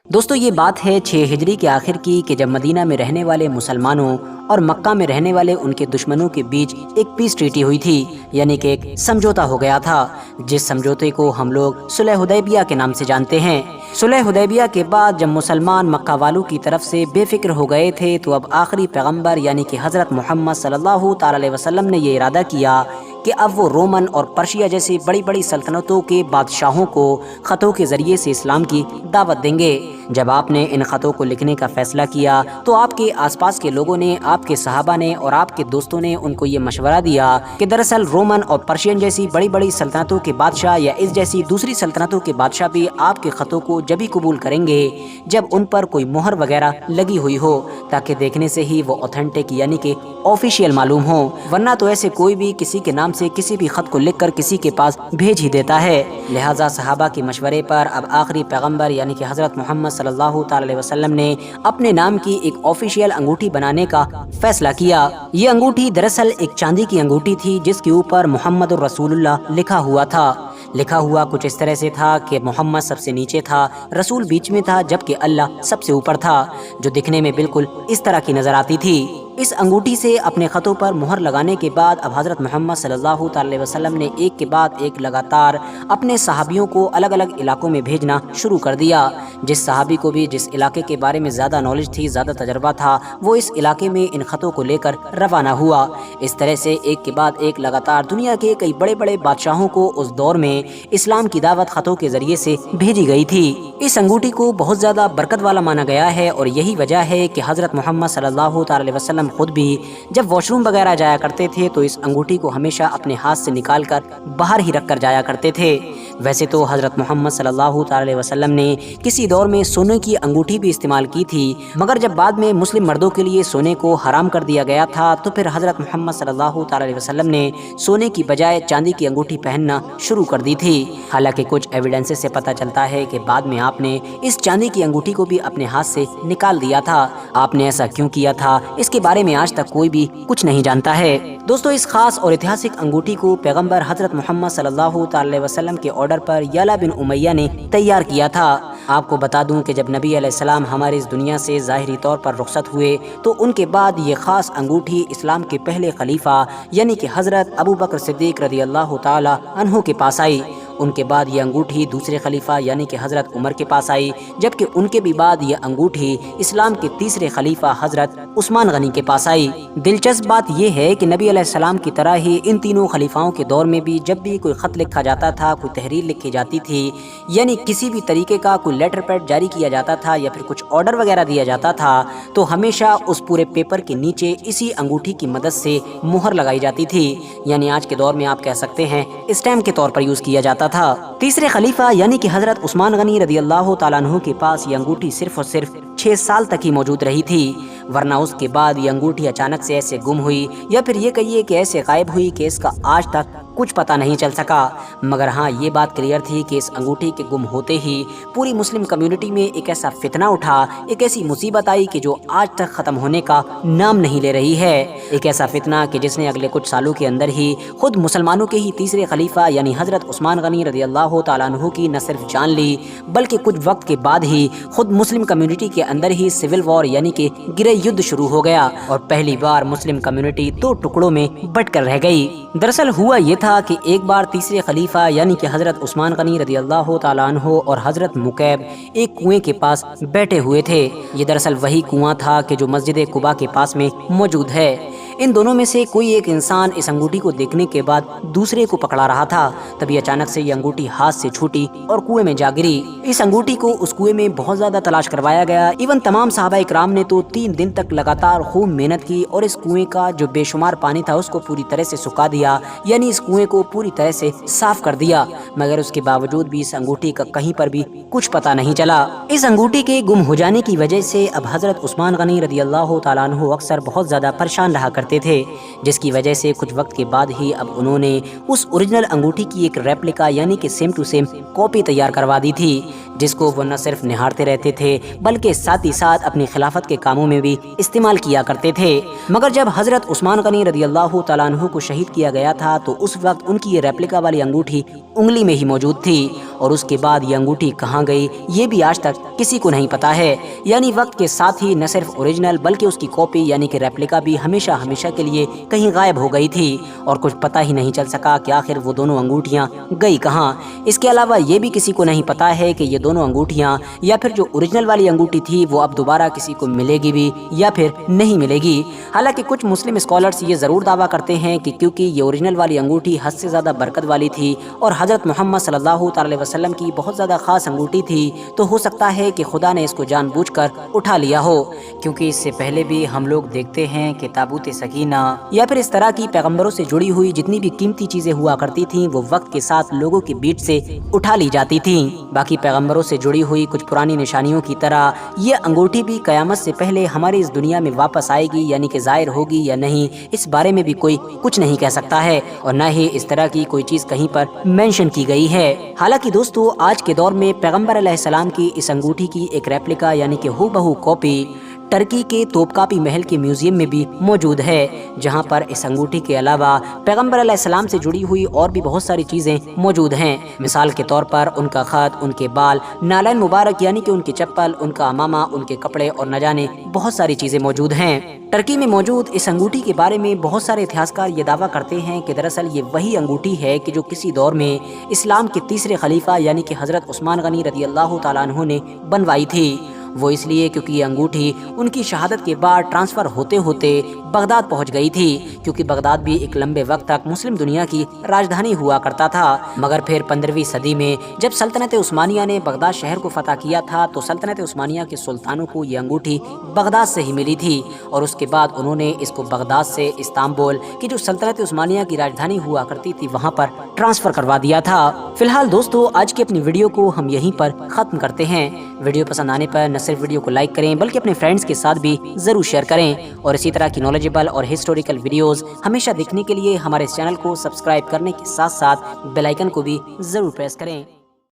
دوستو یہ بات ہے 6 ہجری کے آخر کی کہ جب مدینہ میں رہنے والے مسلمانوں اور مکہ میں رہنے والے ان کے دشمنوں کے بیچ ایک پیس ٹریٹی ہوئی تھی، یعنی کہ ایک سمجھوتا ہو گیا تھا، جس سمجھوتے کو ہم لوگ صلح حدیبیہ کے نام سے جانتے ہیں۔ صلح حدیبیہ کے بعد جب مسلمان مکہ والوں کی طرف سے بے فکر ہو گئے تھے تو اب آخری پیغمبر یعنی کہ حضرت محمد صلی اللہ تعالی علیہ وسلم نے یہ ارادہ کیا کہ اب وہ رومن اور پرشیا جیسی بڑی بڑی سلطنتوں کے بادشاہوں کو خطوں کے ذریعے سے اسلام کی دعوت دیں گے۔ جب آپ نے ان خطوں کو لکھنے کا فیصلہ کیا تو آپ کے آس پاس کے لوگوں نے، آپ کے صحابہ نے اور آپ کے دوستوں نے ان کو یہ مشورہ دیا کہ دراصل رومن اور پرشین جیسی بڑی بڑی سلطنتوں کے بادشاہ یا اس جیسی دوسری سلطنتوں کے بادشاہ بھی آپ کے خطوں کو جبھی قبول کریں گے جب ان پر کوئی مہر وغیرہ لگی ہوئی ہو، تاکہ دیکھنے سے ہی وہ اوتھینٹک یعنی کہ آفیشیل معلوم ہو، ورنہ تو ایسے کوئی بھی کسی کے نام سے کسی بھی خط کو لکھ کر کسی کے پاس بھیج ہی دیتا ہے۔ لہٰذا صحابہ کے مشورے پر اب آخری پیغمبر یعنی کہ حضرت محمد صلی اللہ تعالی علیہ وسلم نے اپنے نام کی ایک آفیشیل انگوٹھی بنانے کا فیصلہ کیا۔ یہ انگوٹھی دراصل ایک چاندی کی انگوٹھی تھی جس کے اوپر محمد الرسول اللہ لکھا ہوا تھا۔ لکھا ہوا کچھ اس طرح سے تھا کہ محمد سب سے نیچے تھا، رسول بیچ میں تھا، جبکہ اللہ سب سے اوپر تھا، جو دکھنے میں بالکل اس طرح کی نظر آتی تھی۔ اس انگوٹھی سے اپنے خطوں پر مہر لگانے کے بعد اب حضرت محمد صلی اللہ تعالی علیہ وسلم نے ایک کے بعد ایک لگاتار اپنے صحابیوں کو الگ الگ علاقوں میں بھیجنا شروع کر دیا۔ جس صحابی کو بھی جس علاقے کے بارے میں زیادہ نالج تھی، زیادہ تجربہ تھا، وہ اس علاقے میں ان خطوں کو لے کر روانہ ہوا۔ اس طرح سے ایک کے بعد ایک لگاتار دنیا کے کئی بڑے بڑے بادشاہوں کو اس دور میں اسلام کی دعوت خطوں کے ذریعے سے بھیجی گئی تھی۔ اس انگوٹھی کو بہت زیادہ برکت والا مانا گیا ہے، اور یہی وجہ ہے کہ حضرت محمد صلی اللہ تعالی علیہ وسلم خود بھی جب واش روم وغیرہ جایا کرتے تھے تو اس انگوٹھی کو ہمیشہ اپنے ہاتھ سے نکال کر باہر ہی رکھ کر جایا کرتے تھے۔ ویسے تو حضرت محمد صلی اللہ تعالی علیہ وسلم نے کسی دور میں سونے کی انگوٹھی بھی استعمال کی تھی، مگر جب بعد میں مسلم مردوں کے لیے سونے کو حرام کر دیا گیا تھا تو پھر حضرت محمد صلی اللہ تعالی علیہ وسلم نے سونے کی بجائے چاندی کی انگوٹھی پہننا شروع کر دی تھی۔ حالانکہ کچھ ایویڈنس سے پتہ چلتا ہے کہ بعد میں آپ نے اس چاندی کی انگوٹھی کو بھی اپنے ہاتھ سے نکال دیا تھا۔ آپ نے ایسا کیوں کیا تھا اس کے بارے میں آج تک کوئی بھی کچھ نہیں جانتا ہے۔ دوستو، اس خاص اور ایتہاسک انگوٹھی کو پیغمبر حضرت محمد صلی اللہ تعالی علیہ وسلم کے آرڈر پر یالا بن امیہ نے تیار کیا تھا۔ آپ کو بتا دوں کہ جب نبی علیہ السلام ہماری اس دنیا سے ظاہری طور پر رخصت ہوئے تو ان کے بعد یہ خاص انگوٹھی اسلام کے پہلے خلیفہ یعنی کہ حضرت ابو بکر صدیق رضی اللہ تعالی عنہ کے پاس آئی۔ ان کے بعد یہ انگوٹھی دوسرے خلیفہ یعنی کہ حضرت عمر کے پاس آئی، جبکہ ان کے بھی بعد یہ انگوٹھی اسلام کے تیسرے خلیفہ حضرت عثمان غنی کے پاس آئی۔ دلچسپ بات یہ ہے کہ نبی علیہ السلام کی طرح ہی ان تینوں خلیفاؤں کے دور میں بھی جب بھی کوئی خط لکھا جاتا تھا، کوئی تحریر لکھی جاتی تھی، یعنی کسی بھی طریقے کا کوئی لیٹر پیڈ جاری کیا جاتا تھا یا پھر کچھ آرڈر وغیرہ دیا جاتا تھا تو ہمیشہ اس پورے پیپر کے نیچے اسی انگوٹھی کی مدد سے مہر لگائی جاتی تھی، یعنی آج کے دور میں آپ کہہ سکتے ہیں اسٹیمپ کے طور پر یوز کیا جاتا تھا۔ تیسرے خلیفہ یعنی کہ حضرت عثمان غنی رضی اللہ تعالیٰ عنہ کے پاس یہ انگوٹھی صرف اور صرف 6 سال تک ہی موجود رہی تھی، ورنہ اس کے بعد یہ انگوٹھی اچانک سے ایسے گم ہوئی، یا پھر یہ کہیے کہ ایسے غائب ہوئی کہ اس کا آج تک کچھ پتہ نہیں چل سکا۔ مگر ہاں یہ بات کلیئر تھی کہ اس انگوٹھی کے گم ہوتے ہی پوری مسلم کمیونٹی میں ایک ایسا فتنہ اٹھا، ایک ایسی مصیبت آئی کہ جو آج تک ختم ہونے کا نام نہیں لے رہی ہے۔ ایک ایسا فتنہ کہ جس نے اگلے کچھ سالوں کے اندر ہی خود مسلمانوں کے ہی تیسرے خلیفہ یعنی حضرت عثمان غنی رضی اللہ تعالیٰ عنہ کی نہ صرف جان لی بلکہ کچھ وقت کے بعد ہی خود مسلم کمیونٹی کے اندر ہی سول وار یعنی کہ گرہ یدھ شروع ہو گیا، اور پہلی بار مسلم کمیونٹی 2 ٹکڑوں میں بٹ کر رہ گئی۔ دراصل ہوا یہ تھا کہ ایک بار تیسرے خلیفہ یعنی کہ حضرت عثمان غنی رضی اللہ تعالیٰ عنہ اور حضرت مکیب ایک کنویں کے پاس بیٹھے ہوئے تھے۔ یہ دراصل وہی کنواں تھا کہ جو مسجد قباء کے پاس میں موجود ہے۔ ان دونوں میں سے کوئی ایک انسان اس انگوٹھی کو دیکھنے کے بعد دوسرے کو پکڑا رہا تھا، تبھی اچانک سے یہ انگوٹھی ہاتھ سے چھوٹی اور کنویں میں جا گری۔ اس انگوٹھی کو اس کنویں میں بہت زیادہ تلاش کروایا گیا، ایون تمام صحابہ اکرام نے تو 3 دن تک لگاتار خوب محنت کی اور اس کنویں کا جو بے شمار پانی تھا اس کو پوری طرح سے سکھا دیا، یعنی اس کنویں کو پوری طرح سے صاف کر دیا، مگر اس کے باوجود بھی اس انگوٹھی کا کہیں پر بھی کچھ پتہ نہیں چلا۔ اس انگوٹھی کے گم ہو جانے کی وجہ سے اب حضرت عثمان غنی رضی اللہ تعالیٰ عنہ اکثر بہت زیادہ پریشان رہا کرتے تھے، جس کی وجہ سے کچھ وقت کے بعد ہی اب انہوں نے اس اوریجنل انگوٹھی کی ایک ریپلیکا یعنی کہ سیم ٹو سیم کاپی تیار کروا دی تھی، جس کو وہ نہ صرف نہارتے رہتے تھے بلکہ ساتھ ہی ساتھ اپنی خلافت کے کاموں میں بھی استعمال کیا کرتے تھے۔ مگر جب حضرت عثمان غنی رضی اللہ تعالیٰ عنہ کو شہید کیا گیا تھا تو اس وقت ان کی یہ ریپلیکا والی انگوٹھی انگلی میں ہی موجود تھی، اور اس کے بعد یہ انگوٹھی کہاں گئی یہ بھی آج تک کسی کو نہیں پتا ہے۔ یعنی وقت کے ساتھ ہی نہ صرف اوریجنل بلکہ اس کی کاپی یعنی کہ ریپلیکا بھی ہمیشہ کے لیے کہیں غائب ہو گئی تھی، اور کچھ پتہ ہی نہیں چل سکا کہ آخر وہ دونوں انگوٹھیاں گئی کہاں۔ اس کے علاوہ یہ بھی کسی کو نہیں پتا ہے کہ یہ دونوں انگوٹھیاں یا پھر جو اوریجنل والی انگوٹھی تھی وہ اب دوبارہ کسی کو ملے گی بھی یا پھر نہیں ملے گی۔ حالانکہ کچھ مسلم اسکالرز یہ ضرور دعویٰ کرتے ہیں کہ کیونکہ یہ اوریجنل والی انگوٹھی حد سے زیادہ برکت والی تھی اور حضرت محمد صلی اللہ تعالی وسلم کی بہت زیادہ خاص انگوٹھی تھی، تو ہو سکتا ہے کہ خدا نے اس کو جان بوجھ کر اٹھا لیا ہو، کیونکہ اس سے پہلے بھی ہم لوگ دیکھتے ہیں کہ تابوت سکینہ یا پھر اس طرح کی پیغمبروں سے جڑی ہوئی جتنی بھی قیمتی چیزیں ہوا کرتی تھیں وہ وقت کے ساتھ لوگوں کے بیچ سے اٹھا لی جاتی تھیں۔ باقی پیغمبروں سے جڑی ہوئی کچھ پرانی نشانیوں کی طرح یہ انگوٹھی بھی قیامت سے پہلے ہماری اس دنیا میں واپس آئے گی یعنی کہ ظاہر ہوگی یا نہیں، اس بارے میں بھی کوئی کچھ نہیں کہہ سکتا ہے، اور نہ ہی اس طرح کی کوئی چیز کہیں پر مینشن کی گئی ہے۔ حالانکہ دوستو آج کے دور میں پیغمبر علیہ السلام کی اس انگوٹھی کی ایک ریپلیکا یعنی کہ ہو بہو کاپی ترکی کے توپکاپی محل کے میوزیم میں بھی موجود ہے، جہاں پر اس انگوٹھی کے علاوہ پیغمبر علیہ السلام سے جڑی ہوئی اور بھی بہت ساری چیزیں موجود ہیں۔ مثال کے طور پر ان کا خط، ان کے بال، نالین مبارک یعنی کہ ان کی چپل، ان کا امامہ، ان کے کپڑے اور نہ جانے بہت ساری چیزیں موجود ہیں۔ ترکی میں موجود اس انگوٹھی کے بارے میں بہت سارے اتہاسکار یہ دعویٰ کرتے ہیں کہ دراصل یہ وہی انگوٹھی ہے کہ جو کسی دور میں اسلام کے تیسرے خلیفہ یعنی کہ حضرت عثمان غنی رضی اللہ تعالیٰ عنہ نے بنوائی تھی۔ وہ اس لیے کیونکہ یہ انگوٹھی ان کی شہادت کے بعد ٹرانسفر ہوتے ہوتے بغداد پہنچ گئی تھی، کیونکہ بغداد بھی ایک لمبے وقت تک مسلم دنیا کی راجدھانی ہوا کرتا تھا۔ مگر پھر 15ویں صدی میں جب سلطنت عثمانیہ نے بغداد شہر کو فتح کیا تھا تو سلطنت عثمانیہ کے سلطانوں کو یہ انگوٹھی بغداد سے ہی ملی تھی، اور اس کے بعد انہوں نے اس کو بغداد سے استنبول کی جو سلطنت عثمانیہ کی راجدھانی ہوا کرتی تھی وہاں پر ٹرانسفر کروا دیا تھا۔ فی الحال دوستو آج کی اپنی ویڈیو کو ہم یہیں پر ختم کرتے ہیں۔ ویڈیو پسند آنے پر نہ صرف ویڈیو کو لائک کریں بلکہ اپنے فرینڈز کے ساتھ بھی ضرور شیئر کریں، اور اسی طرح کی نالجبل اور ہسٹوریکل ویڈیوز ہمیشہ دیکھنے کے لیے ہمارے چینل کو سبسکرائب کرنے کے ساتھ ساتھ بیل آئیکن کو بھی ضرور پریس کریں۔